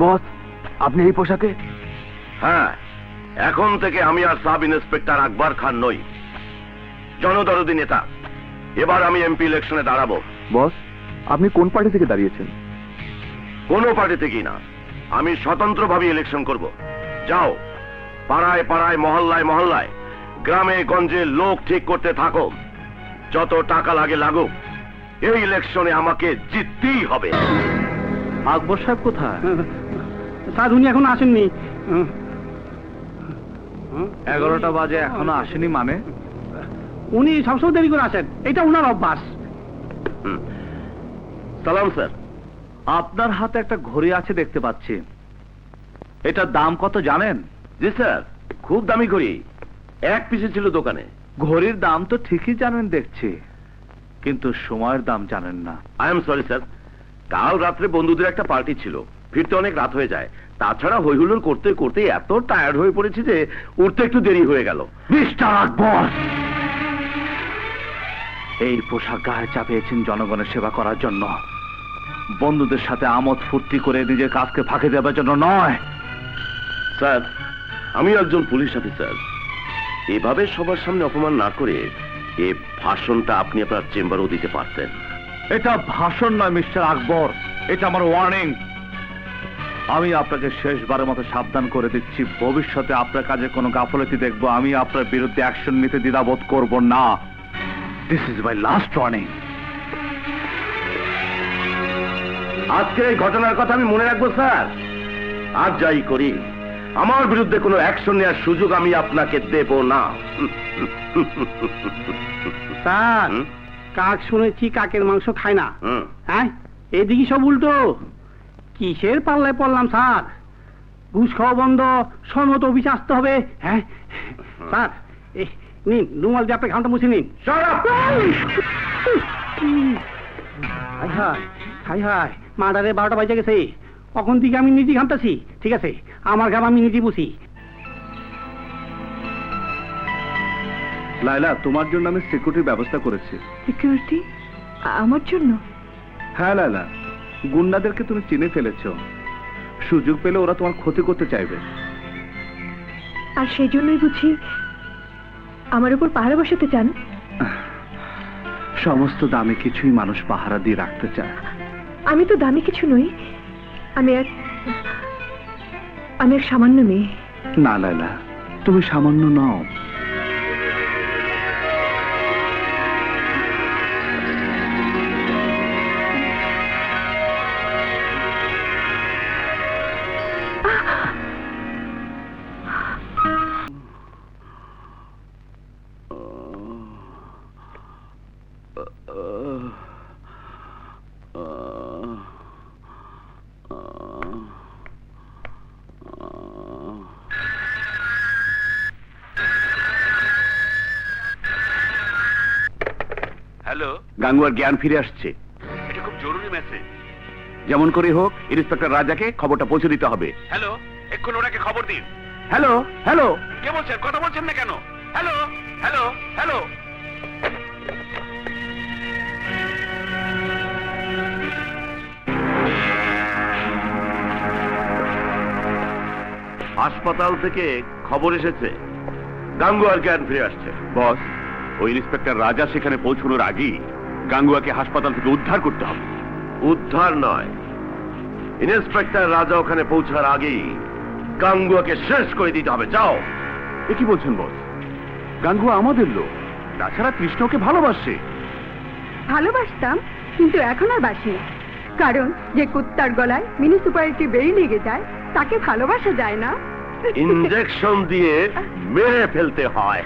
বস, আপনি এই পোশাকে? হ্যাঁ, এখন থেকে আমি আর সাব ইন্সপেক্টর আকবর খান নই, জনদরদি নেতা। এবার আমি এমপি ইলেকশনে দাঁড়াবো। বস, আপনি কোন পার্টি থেকে দাঁড়িয়েছেন? কোনো পার্টি থেকেই না, আমি স্বতন্ত্রভাবে ইলেকশন করব। যাও, পাড়ায় পাড়ায়, মহল্লায় মহল্লায়, গ্রামে গঞ্জে লোক ঠিক করতে থাকো। যত টাকা লাগে লাগুক, এই ইলেকশনে আমাকে জিততেই হবে। আকবর সাহেব কোথায়? স্যার, উনি এখনো আসেননি। 11টা বাজে এখনো আসেনি মানে? উনি সবসময় দেরি করে আসেন, এটা উনার অভ্যাস। সালাম স্যার। আপনার হাতে একটা ঘড়ি আছে দেখতে পাচ্ছি, এটার দাম কত জানেন? জি স্যার, খুব দামি ঘড়ি, 1 পিসে ছিল দোকানে। ঘড়ির দাম তো ঠিকই জানেন দেখছি, কিন্তু সময়ের দাম জানেন না। আই এম সরি স্যার, কাল রাত্রে বন্ধুদের একটা পার্টি ছিল, ফিরতে অনেক রাত হয়ে যায়। তাছাড়া হইহুল্লোড় করতে করতে এত টায়ার্ড হয়ে পড়েছি যে উঠতে একটু দেরি হয়ে গেল। মিস্টার আকবর, এই পোশাক গায়ে চাপিয়েছেন জনগণের সেবা করার জন্য, বন্ধুদের সাথে আমোদ ফুর্তি করে নিজের কাজকে ফাঁকি দেওয়ার জন্য নয়। স্যার, আমি একজন পুলিশ অফিসার, এভাবে সবার সামনে অপমান না করে এই ভাষণটা আপনি আপনার চেম্বারেও দিতে পারতেন। এটা ভাষণ নয় মিস্টার আকবর, এটা আমার ওয়ার্নিং। আমি আপনাকে শেষবারের মতো সাবধান করে দিচ্ছি, ভবিষ্যতে আপনার কাজে কোনো গাফলতি দেখবো, আমি আপনার বিরুদ্ধে অ্যাকশন নিতে দ্বিধাবোধ করব না। This is my last warning. আজকের এই ঘটনার কথা আমি মনে রাখবো স্যার। আর যাই করি, আমার বিরুদ্ধে কোনো অ্যাকশন নেওয়ার সুযোগ আমি আপনাকে দেব না। স্যার, কাক শুনেছি কাকের মাংস খায় না। হুম। হ্যাঁ, এদিকে সব উল্টো। কিসের পাল্লায় পড়লাম স্যার? ঘুষ খাওয়া বন্ধ, সময় অফিসে আসতে হবে। হ্যাঁ স্যার, নিন রুমাল দিয়ে আপনি ঘামটা মুছে নিন। হাই হাই হাই হাই, মার্ডারে 12টা বাজে গেছে, কখন থেকে আমি নিজে ঘামতেছি। ঠিক আছে, আমার ঘাম আমি নিজে বুঝি। লায়লা, তোমার জন্য আমি সিকিউরিটির ব্যবস্থা করেছি। সিকিউরিটি? আমার জন্য? হ্যাঁ লায়লা, গুন্ডাদেরকে তুমি চিনে ফেলেছো, সুযোগ পেলে ওরা তোমার ক্ষতি করতে চাইবে। আর সেই জন্যই বুঝি আমার উপর পাহারা বসাতে চান? সমস্ত দামি কিছুই মানুষ পাহারা দিয়ে রাখতে চায়। আমি তো দামি কিছু নই, আমি এক সামান্য মেয়ে। না লায়লা, তুমি সামান্য নও। হ্যালো, গাঙ্গুয়ার জ্ঞান ফিরে আসছে। এটা খুব জরুরি মেসেজ। যেমন করে হোক ইন্সপেক্টর রাজাকে খবরটা পৌঁছে দিতে হবে। হ্যালো, এক্ষুনি ওনাকে খবর দিন। হ্যালো হ্যালো, কে বলছেন? কথা বলছেন না কেন? Hello hello hello. হাসপাতাল থেকে খবর এসেছে, গাঙ্গুয়ার জ্ঞান ফিরে আসছে। বস, ওই ইন্সপেক্টর রাজা সেখানে পৌঁছানোর আগেই গাঙ্গুয়াকে হাসপাতাল থেকে উদ্ধার করতে হবে। উদ্ধার নয়, ইন্সপেক্টর রাজা ওখানে পৌঁছার আগেই গাঙ্গুয়াকে শেষ করে দিতে হবে। যাও। এ কি বলছেন বস? গাঙ্গুয়া আমাদের লোক, তাছাড়া কৃষ্ণকে ভালোবাসে। ভালোবাসতাম, কিন্তু এখন আর বাসি না, কারণ যে কুত্তার গলায় মিউনিসিপ্যালিটি বেরি লেগে যায় তাকে ভালোবাসা যায় না। ইনজেকশন দিয়ে মেরে ফেলতে হয়।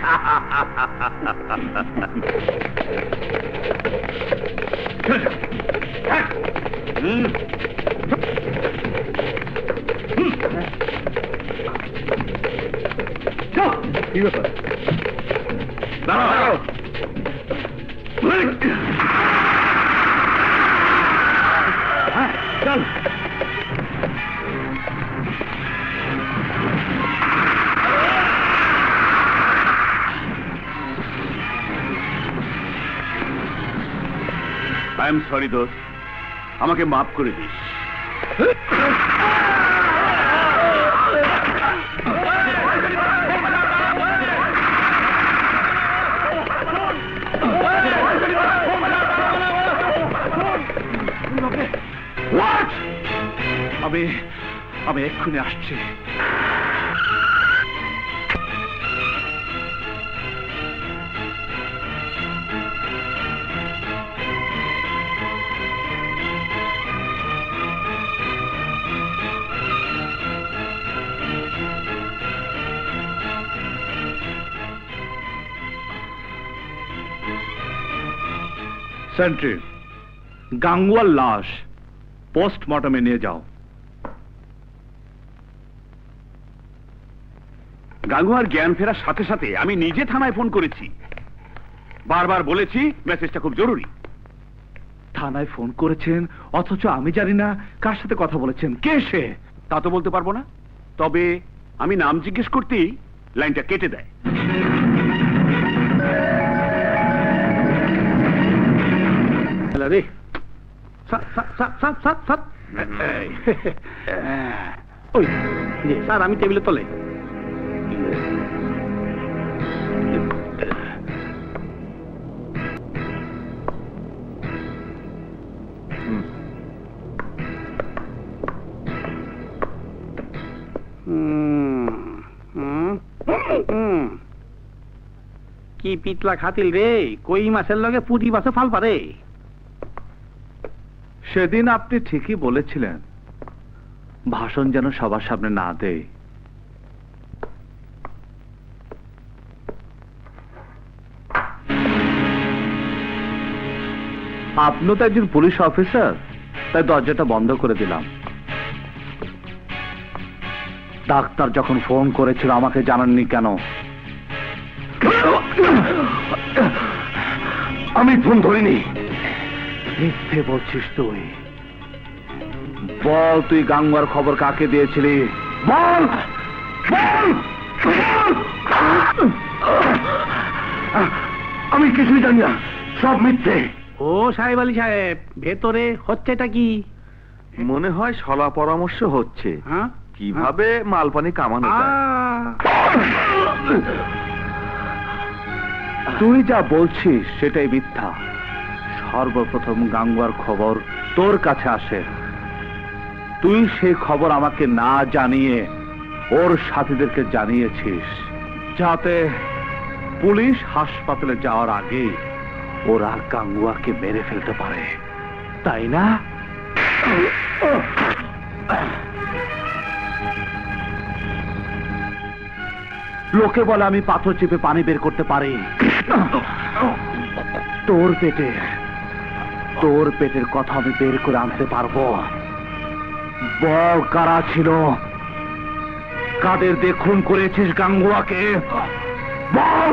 কি ব্যাপার? দাঁড়াও। চল। আই এম সরি দোস্ত, আমাকে মাফ করে দিস। আমি এক্ষুনি আসছি। সেন্ট্রি, গাঙ্গুয়ার লাশ পোস্টমর্টমে নিয়ে যাও। গাঙ্গুয়ার জ্ঞান ফেরার সাথে সাথে আমি নিজে থানায় ফোন করেছি, বারবার বলেছি মেসেজটা খুব জরুরি। থানায় ফোন করেছেন অথচ আমি জানি না কার সাথে কথা বলেছেন, কে সে? তা তো বলতে পারবো না, তবে আমি নাম জিজ্ঞেস করতেই লাইনটা কেটে দেয়। রে ওই যে স্যার, আমি টেবিলে তলে। কি পিতলা খাতিল রে, কই মাছের লগে পুঁটি মাছে ফাল পারে। সেদিন আপনি ঠিকই বলেছিলেন, ভাষণ যেন সবার সামনে না দেয়। আপনিও তো একজন পুলিশ অফিসার, তাই দরজাটা বন্ধ করে দিলাম। ডাক্তার যখন ফোন করেছিল আমাকে জানাননি কেন? আমি ফোন ধরিনি। মিথ্যে বলছিস তুই। বল, তুই গাঙ্গুয়ার খবর কাকে দিয়েছিলি? বল বল। আমি কিছুই জানি না, সব মিথ্যে। ও সাহেব আলী সাহেব, ভেতরে হচ্ছেটা কি? মনে হয় সলা পরামর্শ হচ্ছে হ্যাঁ, কিভাবে মালপানি কামানো যায়। তুই যা বলছিস সেটাই মিথ্যা। সর্বপ্রথম গাঙ্গুয়ার খবর তোর কাছে আসে। তুই সেই খবর আমাকে না জানিয়ে ওর সাথীদেরকে জানিয়েছিস, যাতে পুলিশ হাসপাতালে যাওয়ার আগে ওরা গাঙ্গুয়াকে মেরে ফেলতে পারে, তাই না? লোকে বলে আমি পাথর চেপে পানি বের করতে পারি। তোর পেটের কথা আমি বের করে আনতে পারবো। বল, কারা ছিল? কাদের দিয়ে খুন করেছিস গাঙ্গুয়াকে? বল।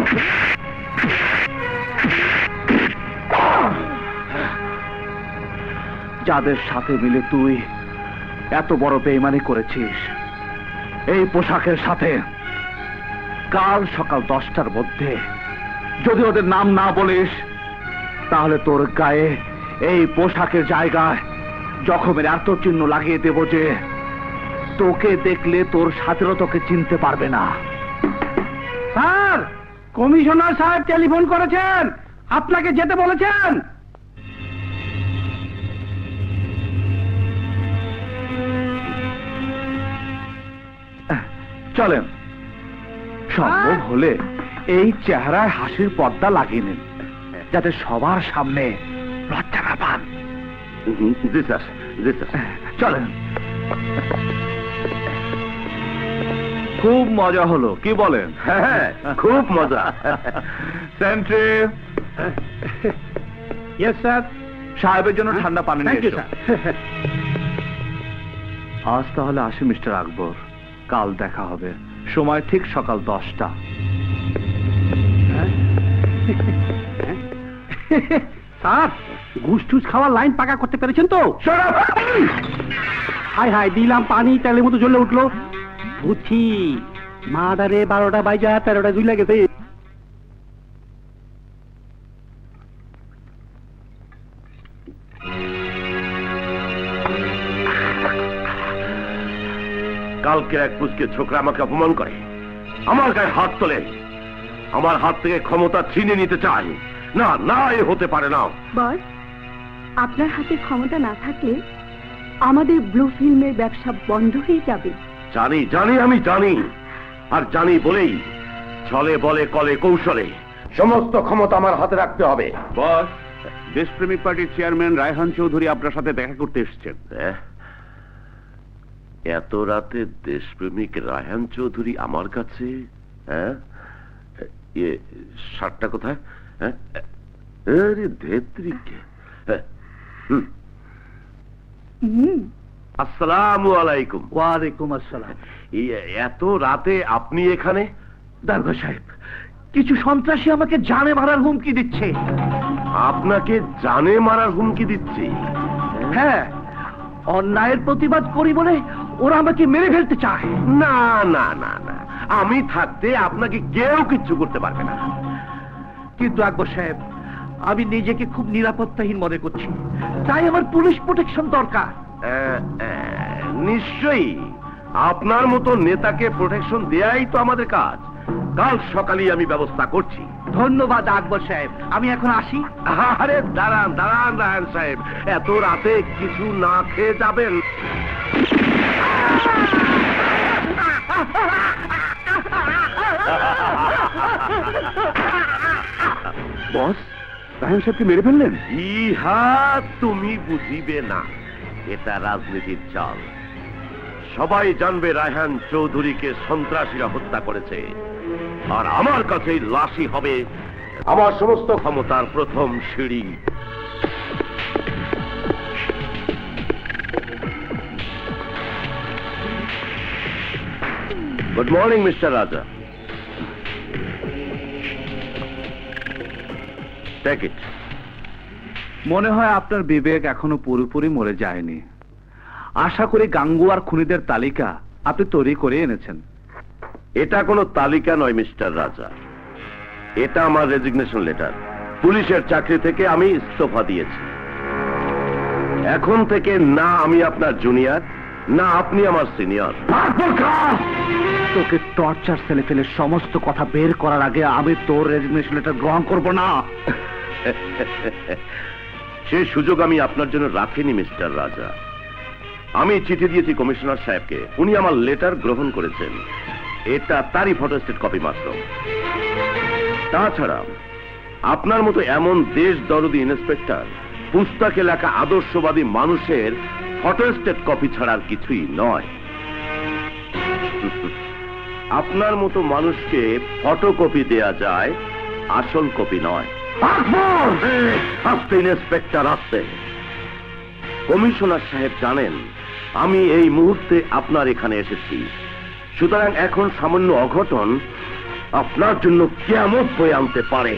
যাদের সাথে মিলে তুই এত বড় বেইমানি করেছিস এই পোশাকের সাথে, কাল সকাল 10টার মধ্যে যদি ওদের নাম না বলিস, তাহলে তোর গায়ে এই পোশাকের জায়গায় জখমের এত চিহ্ন লাগিয়ে দেব যে তোকে দেখলে তোর সাথীরা তোকে চিনতে পারবে না। স্যার, কমিশনার সাহেব টেলিফোন করেছেন, আপনাকে যেতে বলেছেন। চলেন, সম্ভব হলে এই চেহারায় হাসির পর্দা লাগিয়ে নিন, যাতে সবার সামনে লজ্জা না পান। জি স্যার, জি স্যার। চলেন। খুব মজা হলো, কি বলেন? হ্যাঁ, খুব মজা। Sentry, yes sir. সাহেবের জন্য ঠান্ডা পানি থ্যাংক নিয়ে ইউ এসো। স্যার। আজ তাহলে আসি মিস্টার আকবর, কাল দেখা হবে, সময় ঠিক সকাল 10টা। স্যার, ঘুষ টুস খাওয়ার লাইন পাকা করতে পেরেছেন তো? হাই হাই, দিলাম পানি, তেলের মতো জ্বলে উঠলো। বুঝছি, মাদারে 12টা বাইজা 13টা জুইলা গেছে। কালকে এক পুচকে ছোকরা আমাকে অপমান করে, আমার গায়ে হাত তোলে, আমার হাত থেকে ক্ষমতা ছিনে নিতে চায়। না না, এ হতে পারে না। বস, আপনার হাতে ক্ষমতা না থাকলে আমাদের ব্লু ফিল্মের ব্যবসা বন্ধ হয়ে যাবে। জানি জানি আমি জানি, আর জানি বলেই ছলে বলে কলে কৌশলে সমস্ত ক্ষমতা আমার হাতে রাখতে হবে। বস, দেশপ্রেমিক পার্টির চেয়ারম্যান রায়হান চৌধুরী আপনার সাথে দেখা করতে এসেছেন। এত রাতে দেশপ্রেমিক রায়হান চৌধুরী আমার কাছে? হ্যাঁ, শার্টটা কোথায়? হ্যাঁ, আরে ধেত্রীকে। আসসালামু আলাইকুম। ওয়ালাইকুম আসসালাম। এত রাতে আপনি এখানে? দারোগা সাহেব, কিছু সন্ত্রাসী আমাকে জানে মারার হুমকি দিচ্ছে। আপনাকে জানে মারার হুমকি দিচ্ছে? হ্যাঁ, অন্যায়ের প্রতিবাদ করি বলে ওরা আমাকে মেরে ফেলতে চায়। না না না না, আমি থাকতে আপনাকে কেউ কিচ্ছু করতে পারবে না। কিন্তু আকবর সাহেব, আমি নিজেকে খুব নিরাপত্তাহীন মনে করছি, তাই আমার পুলিশ প্রোটেকশন দরকার। নিশ্চয়ই, আপনার মতো নেতাকে প্রোটেকশন দেয়াই তো আমাদের কাজ। কাল সকালেই আমি ব্যবস্থা করছি। ধন্যবাদ আকবর সাহেব, আমি এখন আসি। আরে দাঁড়ান দাঁড়ান রায়হান সাহেব, এত রাতে কিছু না খেয়ে যাবেন? বস, রায়হান সাহেবকে মেরে ফেললেন? ইহা তুমি বুঝিবে না, এটা রাজনীতির চাল। সবাই জানবে রায়হান চৌধুরীকে সন্ত্রাসীরা হত্যা করেছে, আর আমার কাছে লাশই হবে আমার সমস্ত ক্ষমতার প্রথম সিঁড়ি। Good morning mister Raja. Take it. মনে হয় আপনার বিবেক এখনো পুরোপুরি মরে যায়নি। আশা করি গাঙ্গুয়ার খুনিদের তালিকা আপনি তৈরি করে এনেছেন। এটা কোনো তালিকা নয় মিস্টার রাজা, এটা আমার রেজিগনেশন লেটার। পুলিশের চাকরি থেকে আমি ইস্তফা দিয়েছি। এখন থেকে না আমি আপনার জুনিয়র, না আপনি আমার সিনিয়র। তোকে টর্চার সেলে ফেলে সমস্ত কথা বের করার আগে আমি তোর রেজিগনেশন লেটার গ্রহণ করব না। সে সুযোগ আমি আপনার জন্য রাখিনি মিস্টার রাজা। আমি চিঠি দিয়েছি কমিশনার সাহেবকে, উনি আমার লেটার গ্রহণ করেছেন। এটা তারই ফটোস্টেট কপি মাত্র। তাছাড়া আপনার মতো এমন দেশ দরদি ইন্সপেক্টর পুস্তকে লেখা আদর্শবাদী মানুষের ফটোস্টেট কপি ছাড়ার কিছুই নয়। আপনার মতো মানুষকে ফটোকপি দেয়া যায়, আসল কপি নয়। আসতে ইন্সপেক্টর আসতে। কমিশনার সাহেব জানেন আমি এই মুহূর্তে আপনার এখানে এসেছি, সুতরাং এখন সামান্য অঘটন আপনার জন্য কিয়ামত বয়ে আনতে পারে।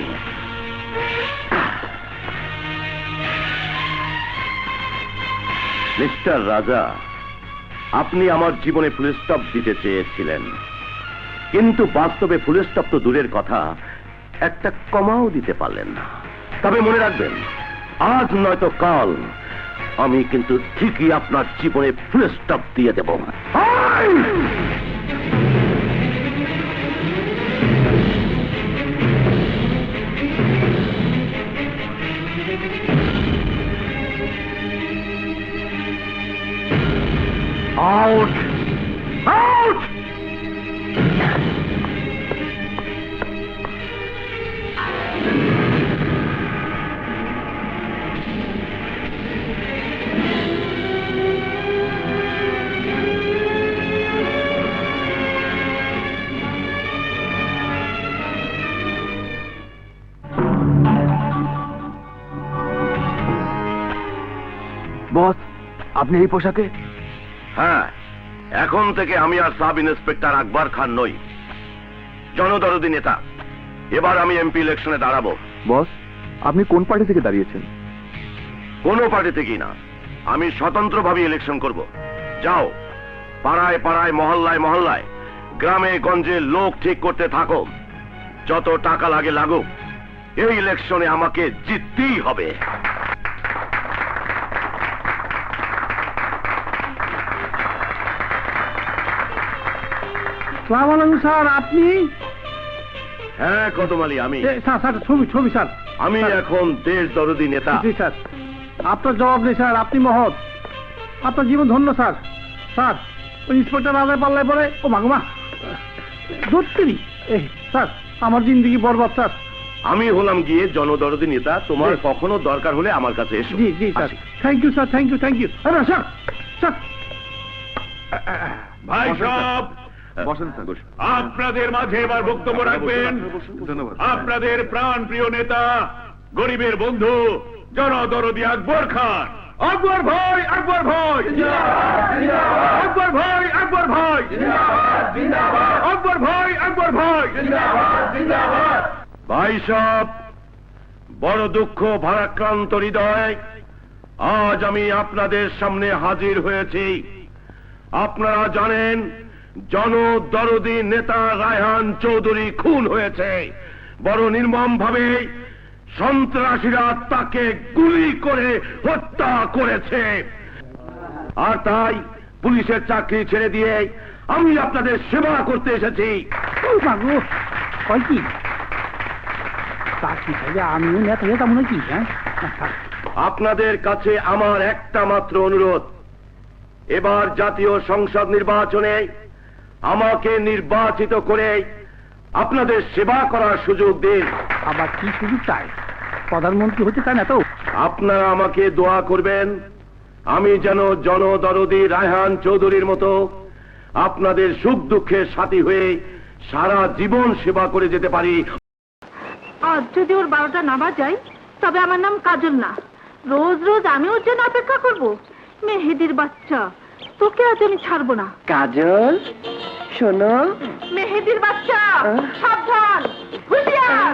মিস্টার রাজা, আপনি আমার জীবনে ফুল স্টপ দিতে চেয়েছিলেন, কিন্তু বাস্তবে ফুল স্টপ তো দূরের কথা, একটা কমাও দিতে পারলেন না। তবে মনে রাখবেন, আজ নয়তো কাল আমি কিন্তু ঠিকই আপনার জীবনে ফুল স্টপ দিয়ে দেব। আউট! আউট! বস, আপনি এই পোশাকে? হ্যাঁ, এখন থেকে আমি আর সাব ইন্সপেক্টর আকবর খান নই, জনদরদি নেতা। এবার আমি এমপি ইলেকশনে দাঁড়াবো। বস, আপনি কোন পার্টি থেকে দাঁড়িয়েছেন? কোনো পার্টি থেকেই না, আমি স্বতন্ত্রভাবে ইলেকশন করব। যাও, পাড়ায় পাড়ায় মহল্লায় মহল্লায় গ্রামে গঞ্জে লোক ঠিক করতে থাকো। যত টাকা লাগে লাগুক, এই ইলেকশনে আমাকে জিততেই হবে। সালাম আলাইকুম স্যার, আপনি? হ্যাঁ কদমালি, আমি। স্যার স্যার, ছবি স্যার। আমি এখন দেশ দরদি নেতা। জি স্যার, আপনার জবাব নেই স্যার, আপনি মহৎ। আপনার জীবন ধন্য স্যার। স্যার, ওই ইন্সপেক্টর রাজার পাল্লায় পড়ে ও মাগুমা ধরতেরি। স্যার, আমার জিন্দিগি বরবাদ স্যার। আমি হলাম গিয়ে জনদরদি নেতা, তোমার জি। কখনো দরকার হলে আমার কাছে এসো। জি জি স্যার, আসি। Thank you sir, thank you, thank you. Sir sir, ভাই সব বসেন স্যার। আপনাদের মাঝে এবার বক্তব্য রাখবেন ধন্যবাদ। আপনাদের প্রাণ প্রিয় নেতা, গরিবের বন্ধু, জনদরদি আকবর খান। আকবর ভাই, আকবর ভাই, আকবর ভাই, আকবর ভাই, আকবর ভাই, আকবর ভাই। ভাই সব, বড় দুঃখ ভারাক্রান্ত হৃদয়, আজ আমি আপনাদের সামনে হাজির হয়েছি। আপনারা জানেন জনদরদি নেতা রায়হান চৌধুরী খুন হয়েছে। বড় নির্মম ভাবে সন্ত্রাসীরা তাকে গুলি করে হত্যা করেছে। আর তাই পুলিশের চাকরি ছেড়ে দিয়ে আমি আপনাদের সেবা করতে এসেছি। ও মাগো, কয় কি চাকরি চাইলে আমিও নেতা হয়ে যাবো নাকি? হ্যাঁ, আপনাদের কাছে আমার একটা মাত্র অনুরোধ, এবার জাতীয় সংসদ নির্বাচনে আমাকে নির্বাচিত করে আপনাদের সেবা করার সুযোগ দিন। আবার কি সুযোগ চাই? প্রধানমন্ত্রী হতে চায় না তো? আপনারা আমাকে দোয়া করবেন আমি যেন জনদরদি রায়হান চৌধুরীর মতো আপনাদের সুখ দুঃখের সাথী হয়ে সারা জীবন সেবা করে যেতে পারি। আজ যদি ওর 12টা না বাজায়, তবে আমার নাম কাজল না। রোজ রোজ আমি ওর জন্য অপেক্ষা করবো? মেহেদির বাচ্চা, তোকে আজ আমি ছাড়বো না। কাজল, শোনো। মেহেদির বাচ্চা, সাবধান, হুঁশিয়ার।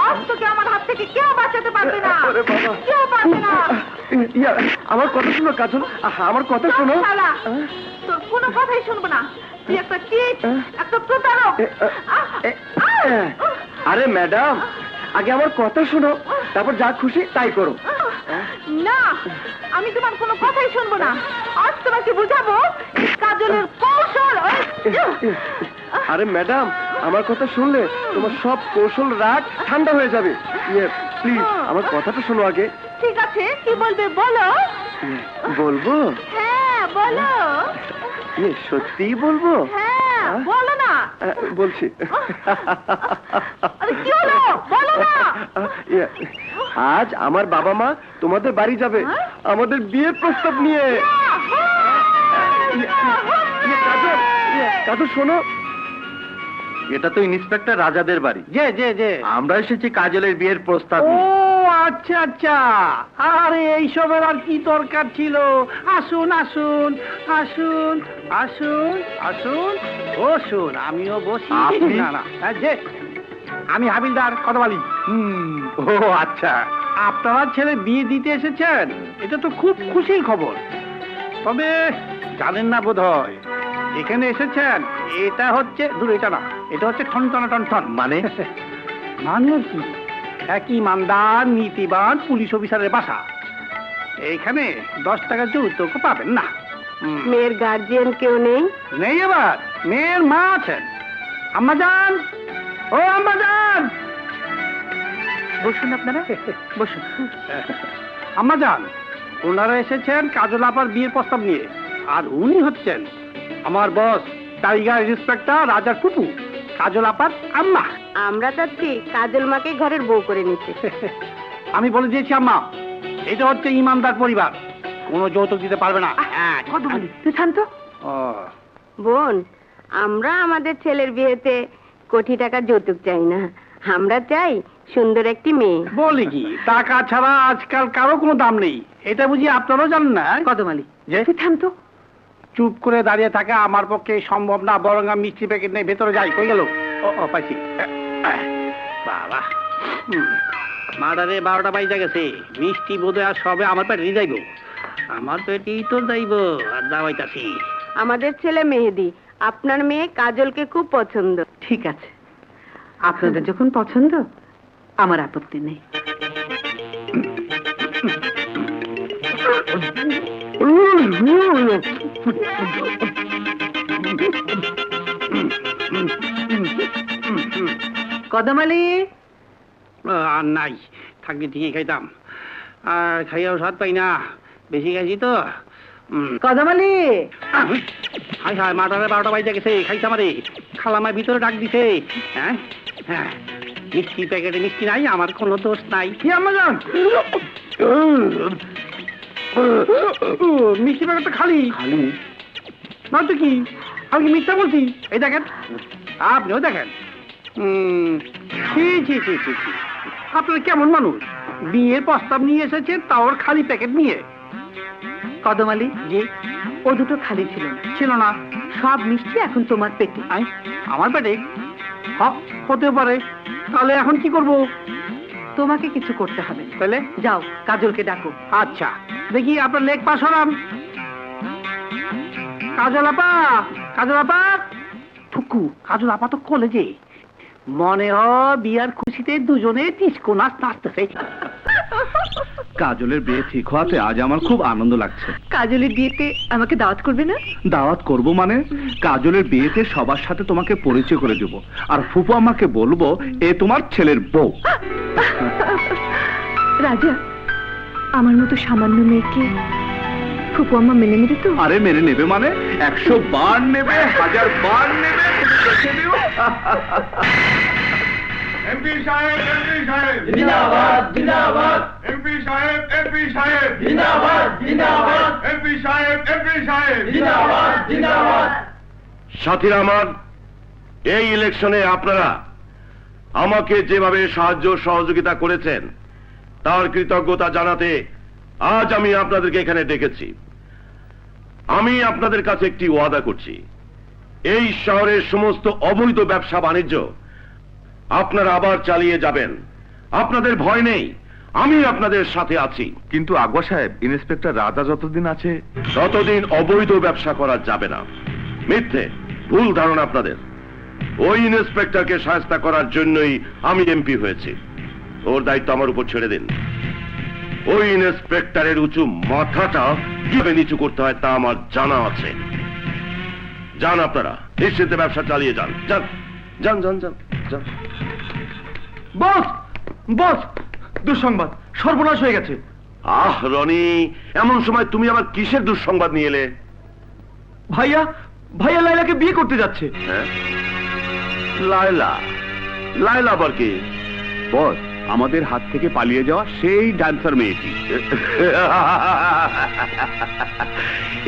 আজ তোকে আমার হাত থেকে কেউ বাঁচাতে পারবে না, কেউ পারবে না। আমার কথা শোনো কাজল, আমার কথা শোনো। শালা, তোর কোনো কথাই শুনবো না। তুই একটা চিট, একটা প্রতারক। আরে ম্যাডাম, আগে আমার কথা শোনো, তারপর যা খুশি তাই করো। না, আমি তোমার কোনো কথাই শুনবো না। আজ তোমাকে বুঝাবো এই কাজলের কৌশল। আরে ম্যাডাম, আমার কথা শুনলে তোমার সব কৌশল রাগ ঠান্ডা হয়ে যাবে। প্লিজ আমার কথাটা শোনো আগে। ঠিক আছে, কি বলবে বলো। বলবো? হ্যাঁ বলো। সত্যিই বলবো? হ্যাঁ বলো না। বলছি। আরে কি হলো, বলো না। আজ আমার বাবা মা তোমাদের বাড়ি যাবে আমাদের বিয়ের প্রস্তাব নিয়ে। কাজল, কাজল শোনো। এটা তো ইন্সপেক্টর রাজাদের বাড়ি। যে যে যে আমরা এসেছি কাজলের বিয়ের প্রস্তাব ও নিয়ে। আচ্ছা আচ্ছা, আরে এইসবের আর কি দরকার ছিল? আসুন আসুন আসুন আসুন আসুন, বসুন, আমিও বসি। আপনি? না না, যে আমি হাবিলদার কতবালি। ও আচ্ছা। আপনারা ছেলে বিয়ে দিতে এসেছেন, এটা তো খুব খুশির খবর। তবে জানেন না বোধ হয়, এখানে এসেছেন এটা হচ্ছে দূর, এটা না, এটা হচ্ছে ঠনঠনা টনঠন। মানে? মানে কি? এক ইমানদার নীতিবান পুলিশ অফিসারের বাসা। এইখানে 10 টাকা যৌতুক পাবেন না। মেয়ের গার্জিয়ান কেউ নেই? নেই, আবার মেয়ের মা আছেন। আম্মা যান, ও আম্মা যান, বসুন আপনারা, বসুন। আম্মা যান, ওনারা এসেছেন কাজল আপার বিয়ের প্রস্তাব নিয়ে। আর উনি হচ্ছেন আমার বস, টাইগার ইন্সপেক্টর রাজার ফুপু, কাজল আপার আম্মা। আমরা চাচ্ছি কাজল মাকে ঘরের বউ করে নিতে। আমি বলে দিয়েছি আম্মা, এটা হচ্ছে ইমানদার পরিবার, কোনো যৌতুক দিতে পারবে না। হ্যাঁ, কত বলি, তুই শান্ত। ও, বোন, আমরা আমাদের ছেলের বিয়েতে কোটি টাকা যৌতুক চাই না। আমরা চাই সুন্দর একটি মেয়ে। বলি কি, টাকা ছাড়া আজকাল কারো কোনো দাম নেই, এটা বুঝি আপনারাও জানেন না? কদমালি, যে তুই থাম তো। চুপ করে দাঁড়িয়ে থাকা আমার পক্ষে সম্ভব না, বরং আমি মিষ্টি প্যাকেট নিয়ে ভেতরে যাই। কই গেল? ও পাইছি। বাবা, মার্ডারে 12টা বাজে গেছে, মিষ্টি বোধ আর সবে আমার পেটে যাইব। আমার পেটেই তো যাইব, আর দাওয়াইতাছি। আমাদের ছেলে মেহেদি আপনার মেয়ে কাজলকে খুব পছন্দ। ঠিক আছে, আপনাদের যখন পছন্দ, আমার আপত্তি নেই। কদমালি, আর নাই, থাকলে ঠিকই খাইতাম, আর খাইয়াও স্বাদ পাই না, বেশি খাইছি তো। কদমালি হাই হাই মাটারে 12টা বাজে গেছে, খাইছে আমারে। খালামার ভিতরে ডাক দিছে। হ্যাঁ হ্যাঁ, মিষ্টি প্যাকেটে মিষ্টি নাই, আমার কোনো দোষ নাই। কি আম্মা জান, মিষ্টি প্যাকেটটা খালি খালি না তো কি? আমি কি মিথ্যা বলছি? এই দেখেন, আপনিও দেখেন। ছি ছি ছি ছি ছি, আপনার কেমন মানুষ? বিয়ের প্রস্তাব নিয়ে এসেছেন, তাও ওর খালি প্যাকেট নিয়ে। কদমালি, জি, ও দুটো খালি ছিল না, ছিল না। সব মিষ্টি এখন তোমার পেটে। আই, আমার পেটে? হতে পারে। তাহলে এখন কি করব? তোমাকে কিছু করতে হবে। তাহলে যাও, কাজলকে ডাকো। আচ্ছা, দেখি আপনার লেগ পাস হলাম। কাজল আপা, কাজল আপা। থুকু, কাজল আপা তো কলেজে। মনে হয় বিয়ার খুশিতে দুজনে ডিস্কো নাচ নাচতেছে। কাজলের বিয়ে ঠিক হওয়াতে আজ আমার খুব আনন্দ লাগছে। কাজলের বিয়েতে আমাকে দাওয়াত করবে না? দাওয়াত করব মানে? কাজলের বিয়েতে সবার সাথে তোমাকে পরিচয় করে দেব, আর ফুপু আমাকে বলবো এ তোমার ছেলের বউ। রাজা, আমার মতো সামান্য মেয়েকে ফুপু আম্মা মেনে নেবে তো? আরে মেনে নেবে মানে 100 বার নেবে, 1000 বার নেবে। এমপি সাহেব, এমপি সাহেব জিন্দাবাদ জিন্দাবাদ, এমপি সাহেব, এমপি সাহেব জিন্দাবাদ জিন্দাবাদ, এমপি সাহেব, এমপি সাহেব জিন্দাবাদ জিন্দাবাদ। সাথীরা আমার, এই ইলেকশনে আপনারা আমাকে যেভাবে সাহায্য সহযোগিতা করেছেন তার কৃতজ্ঞতা জানাতে আজ আমি আপনাদেরকে এখানে ডেকেছি। আমি আপনাদের কাছে একটি ওয়াদা করছি, এই শহরের সমস্ত অবৈধ ব্যবসা বাণিজ্য আপনারা আবার চালিয়ে যাবেন। আপনাদের ভয় নেই, আমি আপনাদের সাথে আছি। কিন্তু আকবর সাহেব, ইন্সপেক্টর রাজা যতদিন আছে ততদিন অবৈধ ব্যবসা করা যাবে না। মিথ্যে, ভুল ধারণা আপনাদের। ওই ইন্সপেক্টরকে শায়েস্তা করার জন্যই আমি এমপি হয়েছি। ওর দায়িত্ব আমার উপর ছেড়ে দিন। ওই ইন্সপেক্টরের উঁচু মাথাটা কিভাবে নিচু করতে হয় তা আমার জানা আছে। যান আপনারা, নিশ্চিন্তে ব্যবসা চালিয়ে যান। যান যান যান যান যান। বস বস, দুঃসংবাদ, সর্বনাশ হয়ে গেছে। আহ রনি, এমন সময় তুমি আবার কিসের দুঃসংবাদ নিয়ে এলে? ভাইয়া, ভাইয়া লাইলাকে বিয়ে করতে যাচ্ছে। হ্যাঁ, লায়লা? লায়লা আবার কি? বস, আমাদের হাত থেকে পালিয়ে যাওয়া সেই ডান্সার মেয়েটি।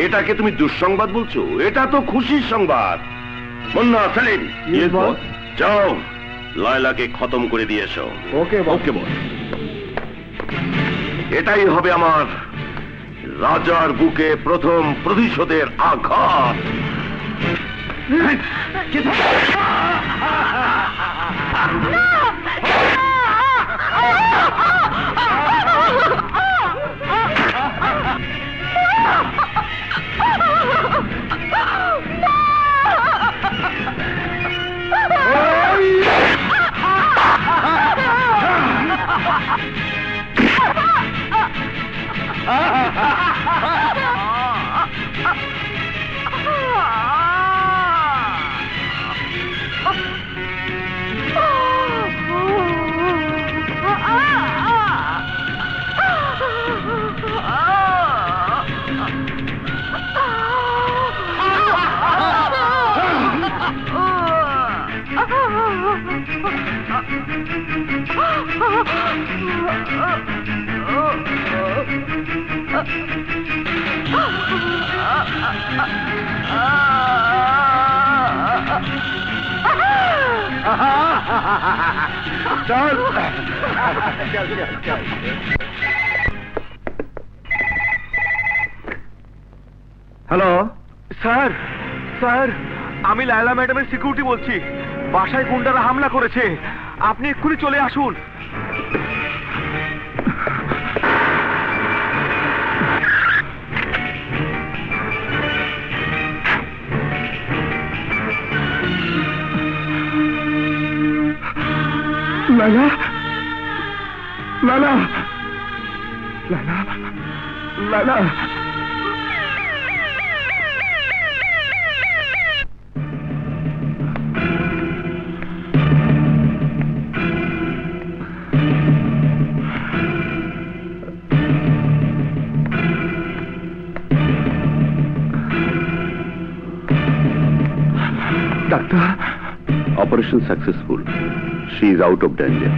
এটাকে তুমি দুঃসংবাদ বলছো? এটা তো খুশির সংবাদ। Munna, Selim, Yes, boss. যাও লায়লাকে খতম করে দিয়ে এসো। ওকে ওকে বস। এটাই হবে আমার রাজার বুকে প্রথম প্রতিশোধের আঘাত। হ্যালো স্যার, স্যার, আমি লায়লা ম্যাডামের সিকিউরিটি বলছি। বাসায় গুন্ডারা হামলা করেছে, আপনি এক্ষুনি চলে আসুন। Laila, Laila, Laila, Laila. Operation successful, she is out of danger.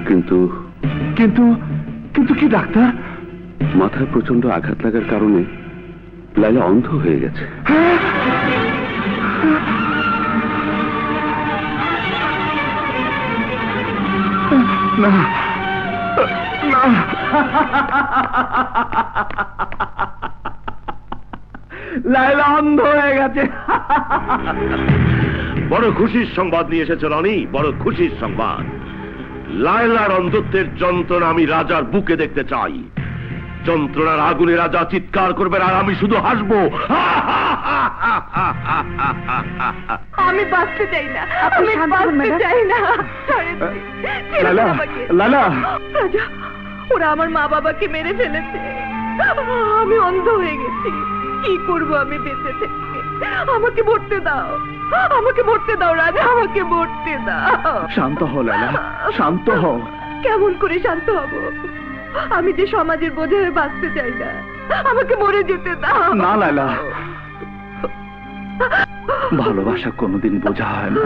কিন্তু কিন্তু কিন্তু কি ডাক্তার? মাথায় প্রচন্ড আঘাত লাগার কারণে লাইলা অন্ধ হয়ে গেছে। না না, লাইলা অন্ধ হয়ে গেছে। বড় খুশির সংবাদ নিয়ে এসেছে রনি, বড় খুশির সংবাদ। লায়লার অন্ধত্বের যন্ত্রণা আমি রাজার বুকে দেখতে চাই। যন্ত্রণার আগুনে রাজা চিৎকার করবেন আর আমি শুধু হাসবো। আমি বাঁচতে চাই না, আমি বাঁচতে চাই না। লালা লালা, রাজা, ওরা আমার মা বাবাকে মেরে ফেলেছে। আমি অন্ধ হয়ে গেছি, কি করব আমি বেঁচে থেকে? আমাকে মরতে দাও, আমাকে মরতে দাও রাজা, আমাকে মরতে দাও। শান্ত হও লালা, শান্ত হও। কেমন করে শান্ত হব? আমি যে সমাজের বোঝে হয়ে বাঁচতে চাই না, আমাকে মরে যেতে দাও। না লালা, ভালোবাসা কোনোদিন বোঝা হয় না।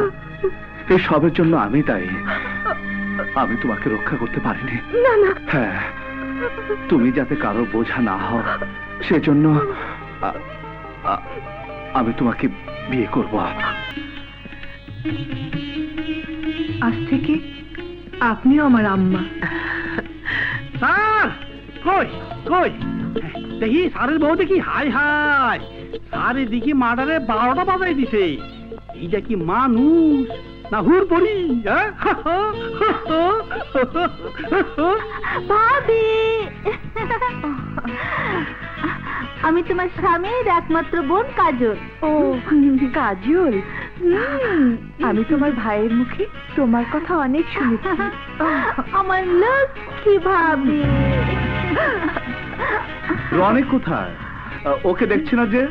এই সবের জন্য আমি দায়ী। আমি তোমাকে রক্ষা করতে পারিনি। না না, হ্যাঁ, তুমি যাতে কারো বোঝা না হও সেজন্য আমি তোমাকে বিয়ে করব। আজ থেকে আপনিও আমার আম্মা। স্যার কই কই দেখি স্যারের বউ দেখি, হাই হাই, স্যার এদিকে মার্ডারে 12টা বাজাই দিছে। এইটা কি মানুষ না হুর পড়ি? ভাবি, আমি তোমার স্বামীর একমাত্র বোন কাজল। ও কাজল, আমি তোমার ভাইয়ের মুখে তোমার কথা অনেক শুনেছি। আমার লক্ষ্মী ভাবি। রনি কোথায়? ওকে দেখছি না যে।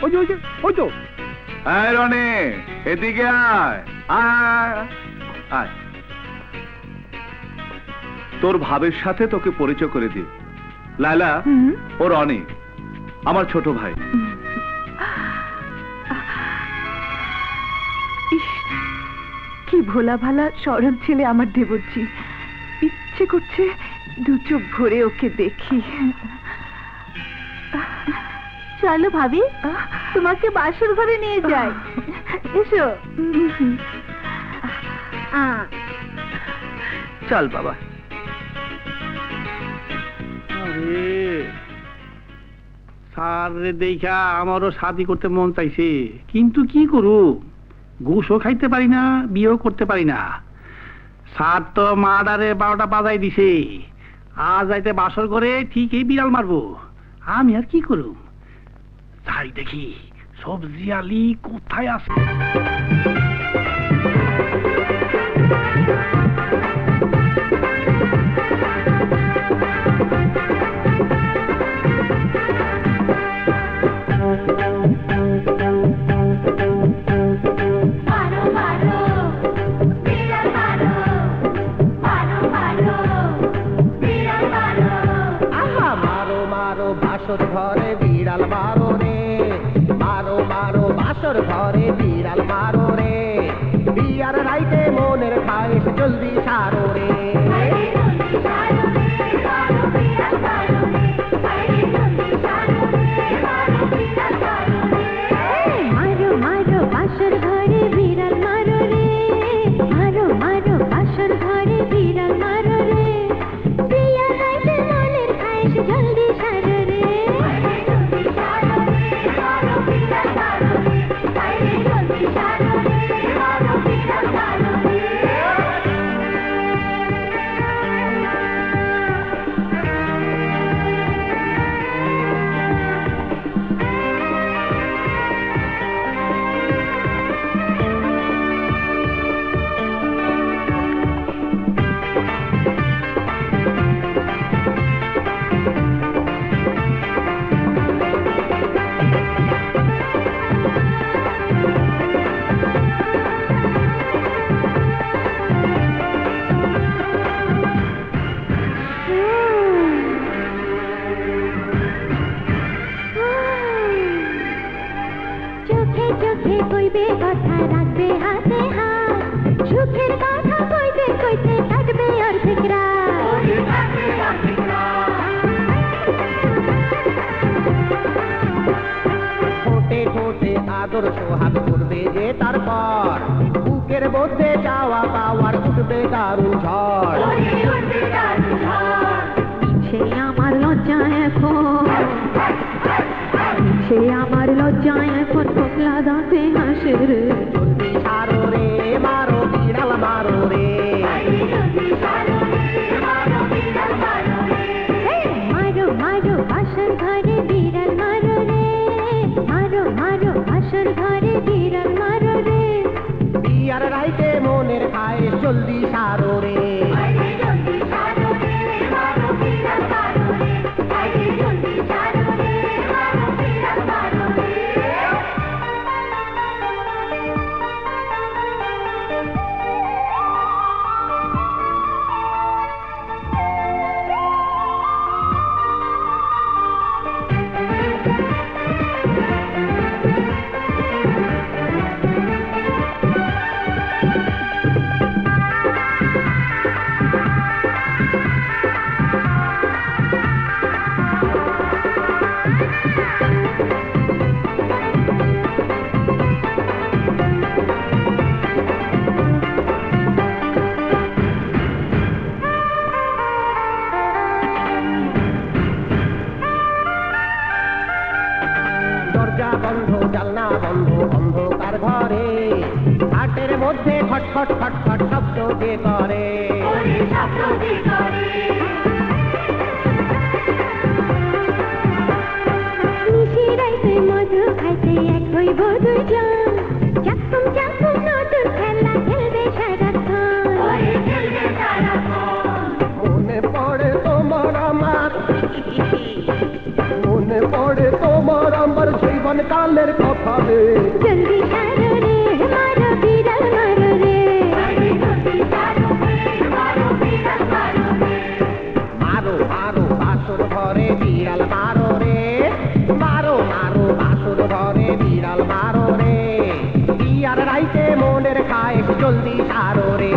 ওই যে ওই যে ওই তো। আয় রনি, এদিকে আয় আয় আয়। তোর ভাবের সাথে তোকে পরিচয় করে দি। লায়লা, ও রনি, আমার ছোট ভাই। ইস, কি ভোলা ভালা সরল ছেলে আমার দেবজি। ইচ্ছে করছে দু চোখ ভরে ওকে দেখি। চলো ভাবি, তোমাকে বাসর ঘরে নিয়ে যাই। এসো। চল বাবা। আরে স্যার রে দেখা আমারও শাদি করতে মন চাইছে, কিন্তু কি করু, ঘুষও খাইতে পারি না, বিয়েও করতে পারি না। স্যার তো মার্ডারে 12টা বাজাই দিছে। আজ যাইতে বাসর করে ঠিকই বিড়াল মারবো। আমি আর কি করু? যাই দেখি সবজি আলি কোথায় আছে। বাসর ঘরে বিড়াল মারো রে, মারো মারো বাসর ঘরে বিড়াল মারো রে। বিয়ার রাইতে মনের খায়েশ জলদি সারো রে। মারো মারো বাসর ঘরে বিড়াল মারো রে, মারো মারো বাসর ঘরে বিড়াল মারো রে। বিয়া রাইতে মনের খায়েশ জলদি সারো রে। মধ্যে চাওয়া পাওয়ার উঠবে দারুণ ঝড় সে আমার লজ্জা এখন সে আমার লজ্জা এখন পোকলা দাঁতে হাসে রে জলদি সারো রে মারো বিড়াল মারো রে মারো মারো বাসর ঘরে বিড়াল মারো রে মারো মারো বাসর ঘরে বিড়াল মারো রে বিয়ার রাইতে মনের খায় জলদি সারো রে দরজা বন্ধ জানলা বন্ধ অন্ধকার ঘরে হাটের মধ্যে খটখট খটখট শব্দ যে করে নিশিরাইতে মধু খাইতে এক হইব দুজন চাকুম চাকুম নতুন খেলা খেলবে সারাক্ষণ মনে পড়ে তোমার আমার মনে পড়ে তোমার আমার জীবন কালের কথা রে জলদি সারো রে মারো বিড়াল মারো রে মারো মারো বাসুর ঘরে বিড়াল মারো রে মারো মারো বাসুর ঘরে বিড়াল মারো রে বিয়ার রাইতে মনের খায় জলদি সারো রে